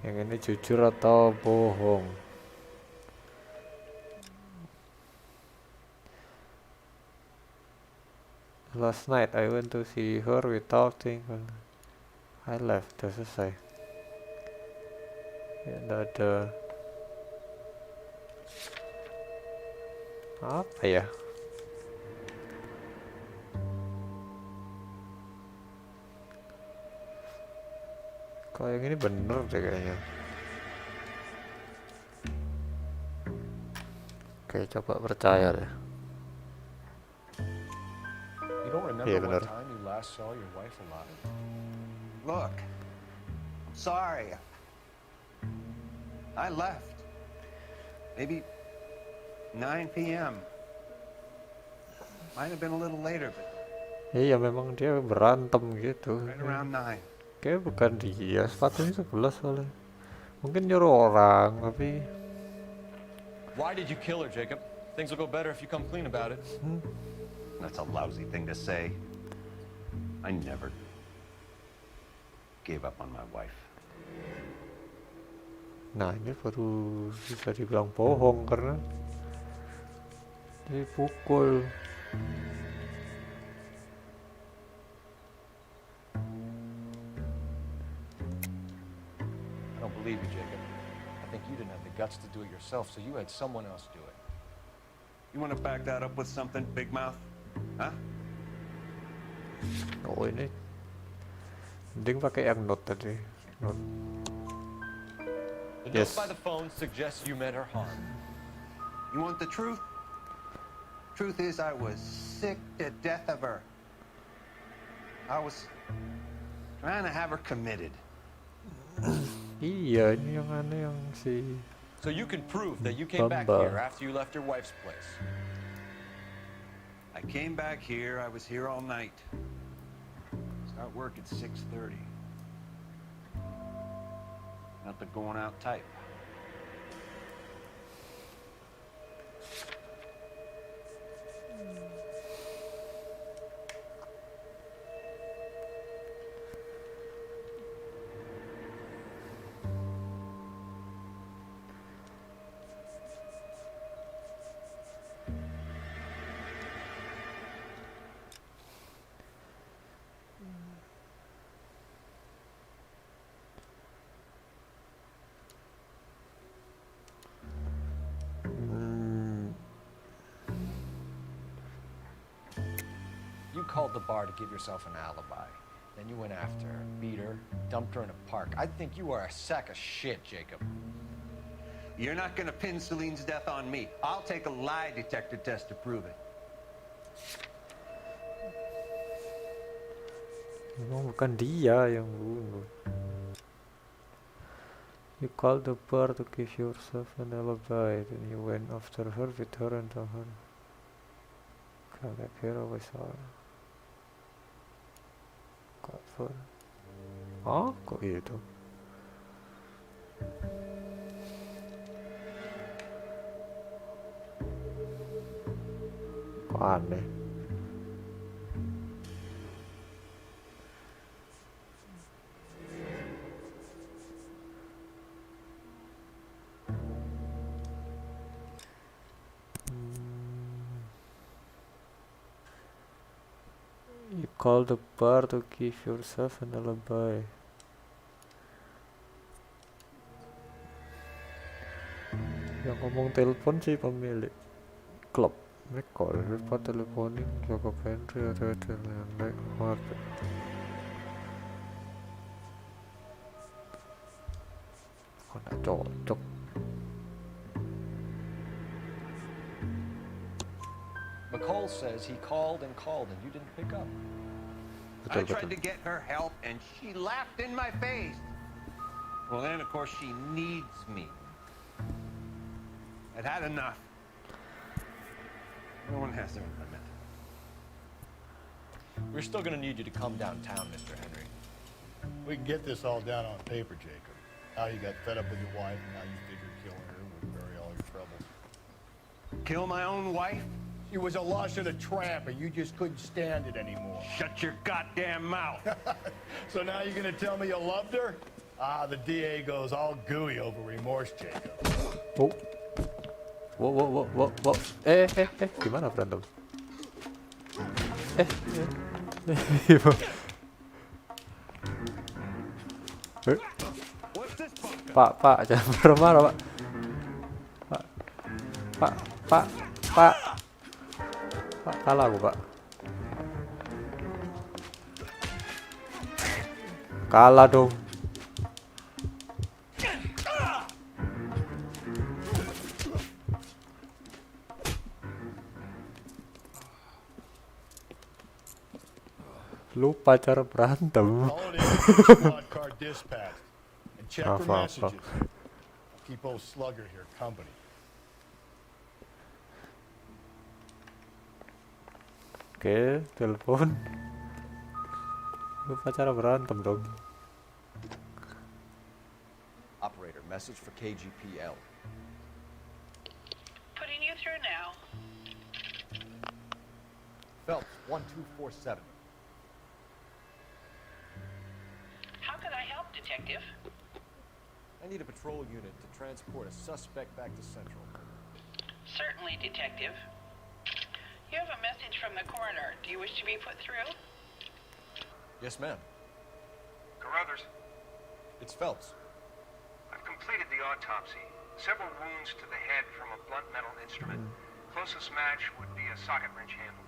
Speaker 1: Yang ini jujur atau bohong? Last night I went to see her, we talked, I left, udah selesai. Ya nggak ada apa ya? Kalau yang ini bener deh kayaknya. Oke, coba percaya deh.
Speaker 12: You don't remember
Speaker 1: Iya
Speaker 12: what
Speaker 1: bener.
Speaker 12: time you last saw your wife alive?
Speaker 21: Look, I'm sorry. I left. Maybe 9 p.m. Might have been a little later, but
Speaker 1: Iya memang dia berantem gitu.
Speaker 21: right around 9.
Speaker 1: Kayak bukan dia, sepatunya 11 soalnya. Mungkin nyuruh orang, tapi
Speaker 3: Why did you kill her, Jacob? Things will go better if you come clean about it.
Speaker 21: That's a lousy thing to say. I never gave up on my wife.
Speaker 1: nah ini baru bisa dibilang bohong karena dipukul.
Speaker 12: I don't believe you, Jacob. I think you didn't have the guts to do it yourself, so you had someone else do it.
Speaker 21: You want to back that up with something, Big Mouth? Huh?
Speaker 1: Oh ini mending pakai yang note tadi. Note.
Speaker 3: The
Speaker 1: Yes.
Speaker 3: note by the phone suggests you meant her harm.
Speaker 21: You want the truth? Truth is, I was sick to death of her. I was trying to have her committed.
Speaker 1: Iya ini yang aneh yang si
Speaker 3: So you can prove that you came back
Speaker 1: Bamba.
Speaker 3: here after you left your wife's place.
Speaker 21: I came back here. I was here all night. Start work at 6:30. Not the going out type.
Speaker 3: You called the bar to give yourself an alibi. Then you went after her, beat her, dumped her in a park. I think you are a sack of shit, Jacob.
Speaker 21: You're not gonna pin Celine's death on me. I'll take a lie detector test to prove it.
Speaker 1: memang bukan dia yang bunuh. You called the bar to give yourself an alibi, then you went after her with her and her. Kayak kira always are. Cover. Ah, kok gitu? Kok aneh? You call the bar to give yourself an alibi. Yang ngomong telepon sih pemilik klub. Recall, report teleponing, Joko Henry, ada lain-lain. Kok nggak cocok?
Speaker 3: McCall says he called and you didn't pick up.
Speaker 21: I tried to get her help, and she laughed in my face. Well, then, of course, she needs me. I'd had enough. No one has their limit.
Speaker 3: We're still gonna need you to come downtown, Mr. Henry.
Speaker 14: We can get this all down on paper, Jacob. How you got fed up with your wife, and now you figure killing her would bury all your troubles.
Speaker 21: Kill my own wife? She
Speaker 14: You was a lush and a tramp, and you just couldn't stand it anymore.
Speaker 12: Shut your goddamn mouth.
Speaker 14: So now you're gonna tell me you loved her? Ah, the DA goes all gooey over remorse, Jacob.
Speaker 1: Oh. Wow. Gimana berantem? Pak, jangan marah-marah, Pak. Pak, kalah aku, Pak. Kalah dong. Lupa cara berantem. Apa.
Speaker 14: Keep old Slugger here company.
Speaker 1: Oke, telepon. Lupa cara berantem dong.
Speaker 3: Operator, message for KGPL.
Speaker 5: Putting you through now.
Speaker 3: Phelps, 1247.
Speaker 5: How can I help, Detective?
Speaker 3: I need a patrol unit to transport a suspect back to Central.
Speaker 5: Certainly, Detective. You have a message from the coroner. Do you wish to be put through?
Speaker 3: Yes, ma'am.
Speaker 7: Carruthers,
Speaker 3: It's Phelps.
Speaker 7: I've completed the autopsy. Several wounds to the head from a blunt metal instrument. Closest match would be a socket wrench handle.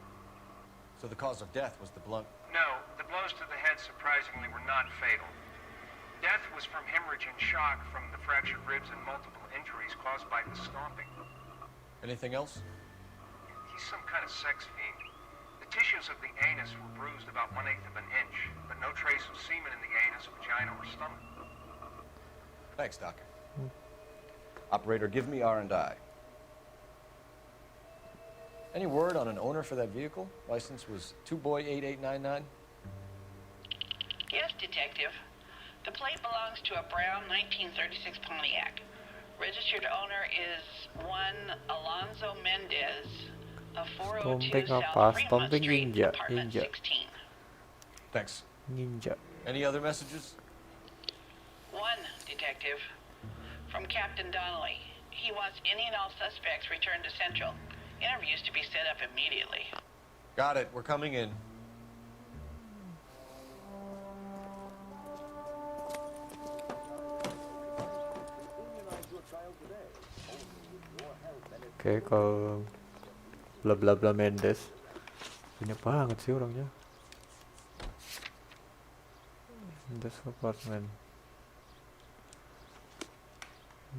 Speaker 3: So the cause of death was the blunt.
Speaker 7: No, the blows to the head surprisingly were not fatal. Death was from hemorrhage and shock from the fractured ribs and multiple injuries caused by the stomping.
Speaker 3: Anything else?
Speaker 7: He's some kind of sex fiend. The tissues of the anus were bruised about 1/8 of an inch, but no trace of semen in the anus, vagina, or stomach.
Speaker 3: Thanks, Doctor. Operator, give me R&I. Any word on an owner for that vehicle? License was 2boy8899.
Speaker 5: Yes, Detective. The plate belongs to a brown 1936 Pontiac. Registered owner is one Alonzo Mendez of 402
Speaker 1: Stomping
Speaker 5: South
Speaker 1: apa?
Speaker 5: Fremont
Speaker 1: Stomping
Speaker 5: Street,
Speaker 1: ninja.
Speaker 5: apartment
Speaker 1: Ninja.
Speaker 5: 16.
Speaker 3: Thanks.
Speaker 1: Ninja.
Speaker 3: Any other messages?
Speaker 5: One, Detective. From Captain Donnelly. He wants any and all suspects returned to Central. Interviews to be set up immediately.
Speaker 3: Got it. We're coming in.
Speaker 1: Oke, kalau bla Mendes banyak banget sih orangnya. Mendes apartemen.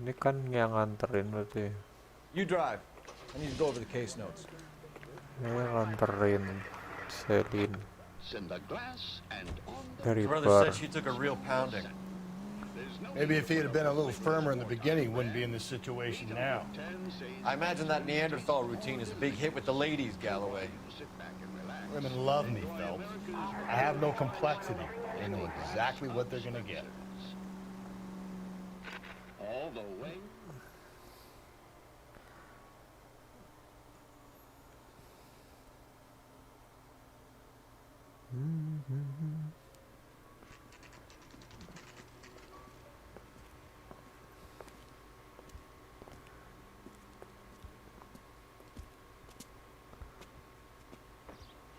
Speaker 1: Ini kan yang nganterin berarti.
Speaker 3: You drive. I need to go over the case notes.
Speaker 1: Ini yang nganterin Celine. Dari
Speaker 3: Brother
Speaker 1: bar.
Speaker 3: said she took a real pounding.
Speaker 14: Maybe if he had been a little firmer in the beginning, he wouldn't be in this situation now.
Speaker 3: I imagine that Neanderthal routine is a big hit with the ladies, Galloway.
Speaker 14: Women love me, Phelps. I have no complexity. They know exactly what they're gonna get.
Speaker 2: All the way.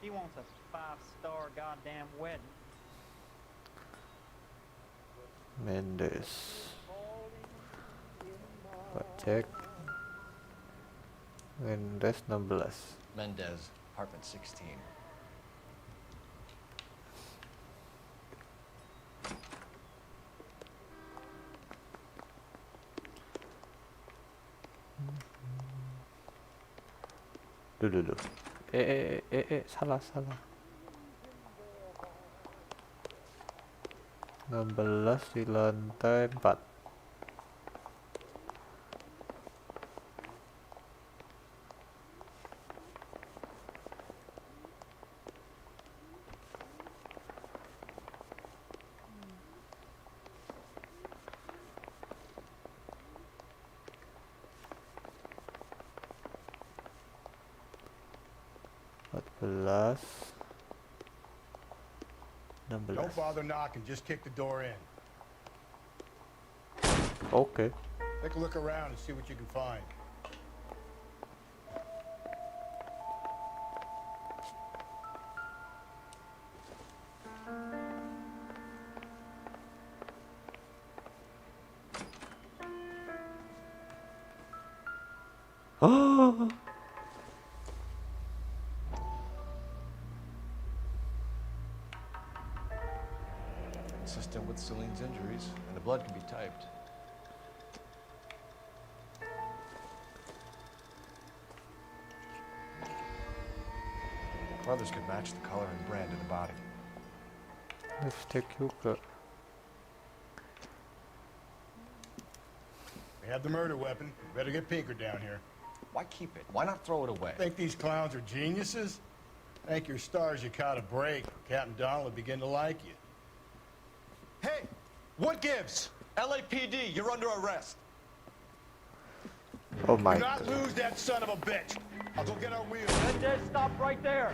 Speaker 13: She wants a 5-star goddamn wedding.
Speaker 1: Mendes. Cek. Mendes 16.
Speaker 3: Mendez, apartment 16.
Speaker 1: Dulu. Salah. 16 di lantai 4. 16.
Speaker 4: Don't bother knocking, just kick the door in.
Speaker 1: Okay.
Speaker 4: Take a look around and see what you can find.
Speaker 3: Consistent with Celine's injuries, and the blood can be typed. Brothers could match the color and brand of the body.
Speaker 1: Lipstick juga.
Speaker 4: We have the murder weapon. Better get Pinker down here.
Speaker 3: Why keep it? Why not throw it away?
Speaker 4: Think these clowns are geniuses? Thank your stars you caught a break. Captain Donald will begin to like you.
Speaker 20: Hey, what gives? LAPD, you're under arrest.
Speaker 1: Oh my
Speaker 4: Do not
Speaker 1: god.
Speaker 4: lose that son of a bitch. I'll go get our wheels.
Speaker 13: Mendez, stop right there.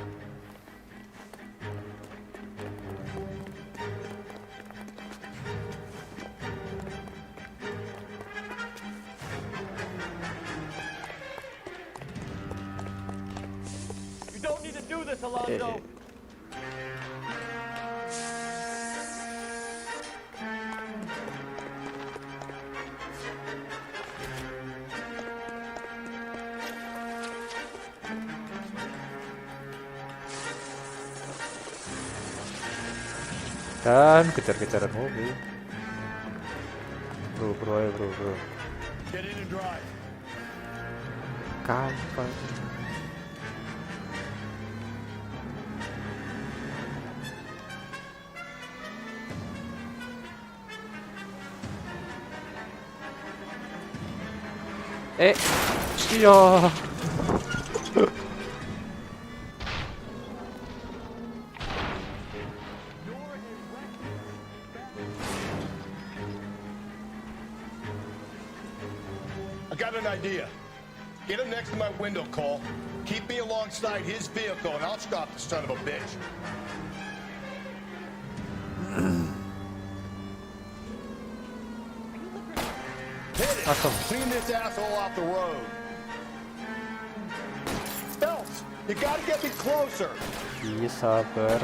Speaker 13: You don't need to do this, Alonzo.
Speaker 1: Dan kejar-kejaran mobil. Bro.
Speaker 4: Get in and drive.
Speaker 1: Kampung. Iya.
Speaker 4: I got an idea. Get him next to my window, Cole. Keep me alongside his vehicle, and I'll stop the son of a bitch. Hit it!
Speaker 1: Awesome.
Speaker 4: Clean this asshole off the road. Phelps, you gotta get me closer.
Speaker 1: Iya sabar.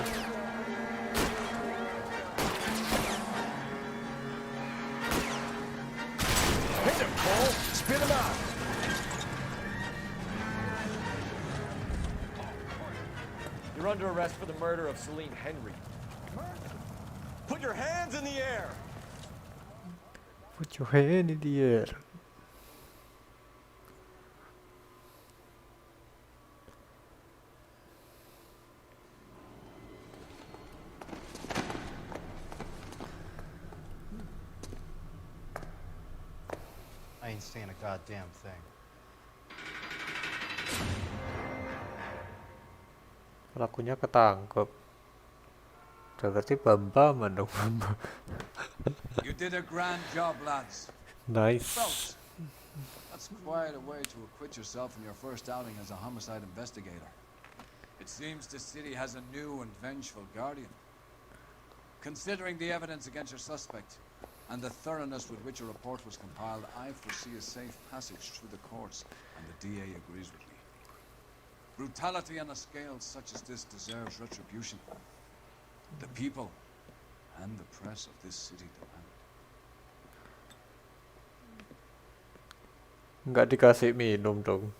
Speaker 4: Hit him, Cole. Spit him out.
Speaker 3: You're under arrest for the murder of Celine Henry.
Speaker 20: Put your hands in the air.
Speaker 1: Put your hand in the air.
Speaker 2: I ain't saying a goddamn thing.
Speaker 1: Pelakunya ketangkep. Udah berarti bam-baman dong.
Speaker 22: You did a grand job, lads.
Speaker 1: Nice.
Speaker 22: Phelps, that's quite a way to acquit yourself in your first outing as a homicide investigator. It seems the city has a new and vengeful guardian. Considering the evidence against your suspect and the thoroughness with which a report was compiled, I foresee a safe passage through the courts, and the DA agrees with me. Brutality on a scale such as this deserves retribution. The people and the press of this city demand it.
Speaker 1: Nggak dikasih minum dong.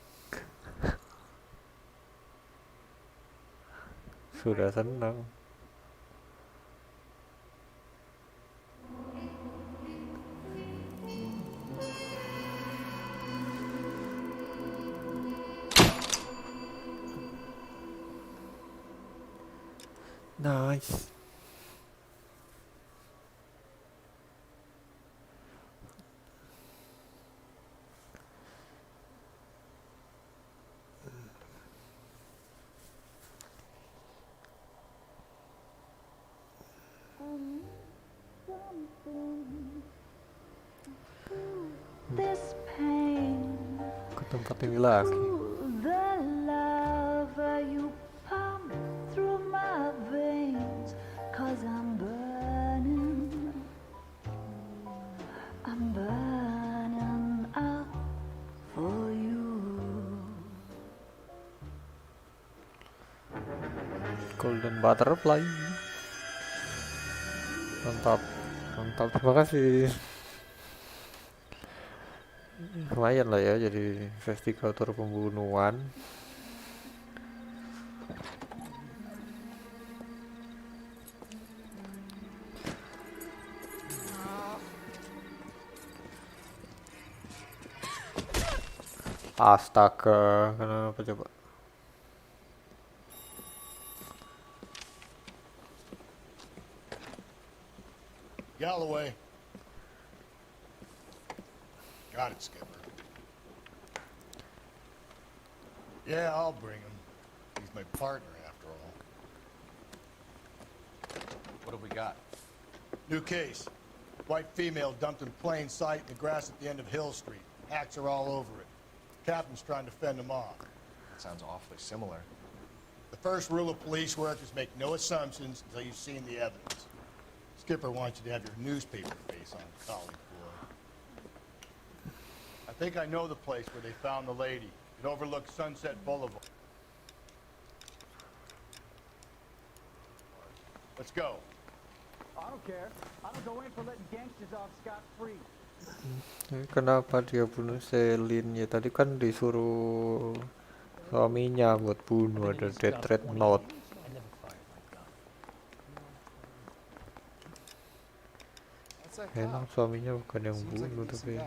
Speaker 1: Sudah senang. Nice.
Speaker 23: This pain
Speaker 1: Ke tempat ini lagi.
Speaker 23: the lover you promised
Speaker 1: Golden butterfly. Mantap, mantap, terima kasih. Lumayan lah ya jadi investigator pembunuhan. Astaga, kenapa coba?
Speaker 14: Galloway. Got it, Skipper. Yeah, I'll bring him. He's my partner, after all.
Speaker 2: What have we got?
Speaker 14: New case. White female dumped in plain sight in the grass at the end of Hill Street. Hacks are all over it. Captain's trying to fend them off.
Speaker 2: That sounds awfully similar.
Speaker 14: The first rule of police work is make no assumptions until you've seen the evidence. Skipper wants you to have your newspaper face on, colleague boy. I think I know the place where they found the lady. It overlooks Sunset Boulevard. Let's go.
Speaker 9: I don't care. I don't go in for letting gangsters off scot-free.
Speaker 1: Kenapa dia bunuh Celine ya? Tadi kan disuruh suaminya buat bunuh, ada death threat note. Enak suaminya bukan yang bunuh tapi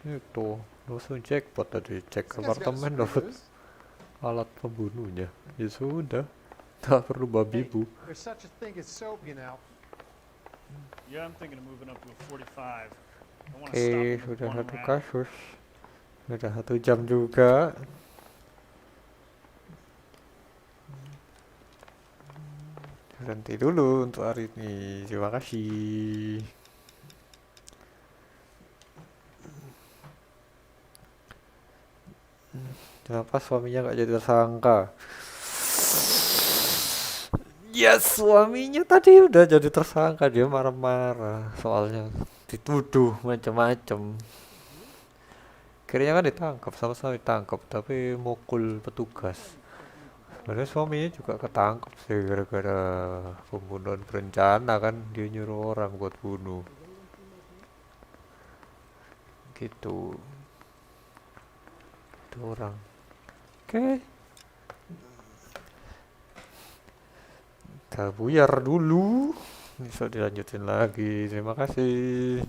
Speaker 1: itu langsung jackpot tadi, cek apartemen dapat alat pembunuhnya. Ya sudah, tak perlu babi bu.
Speaker 17: There's such a thing as soap, you know.
Speaker 13: Yeah, I'm thinking of moving up to a 45.
Speaker 1: Oke, sudah satu kasus, sudah 1 jam juga. Berhenti dulu untuk hari ini. Terima kasih. Kenapa suaminya nggak jadi tersangka? Yes, suaminya tadi udah jadi tersangka. Dia marah-marah soalnya dituduh macam-macam. Kayaknya kan ditangkap, sama-sama ditangkap, tapi mukul petugas. Sebenarnya suaminya juga ketangkep sih gara-gara pembunuhan berencana kan, dia nyuruh orang buat bunuh. Gitu. Itu orang. Oke. Kita buyar dulu. Bisa dilanjutin lagi. Terima kasih.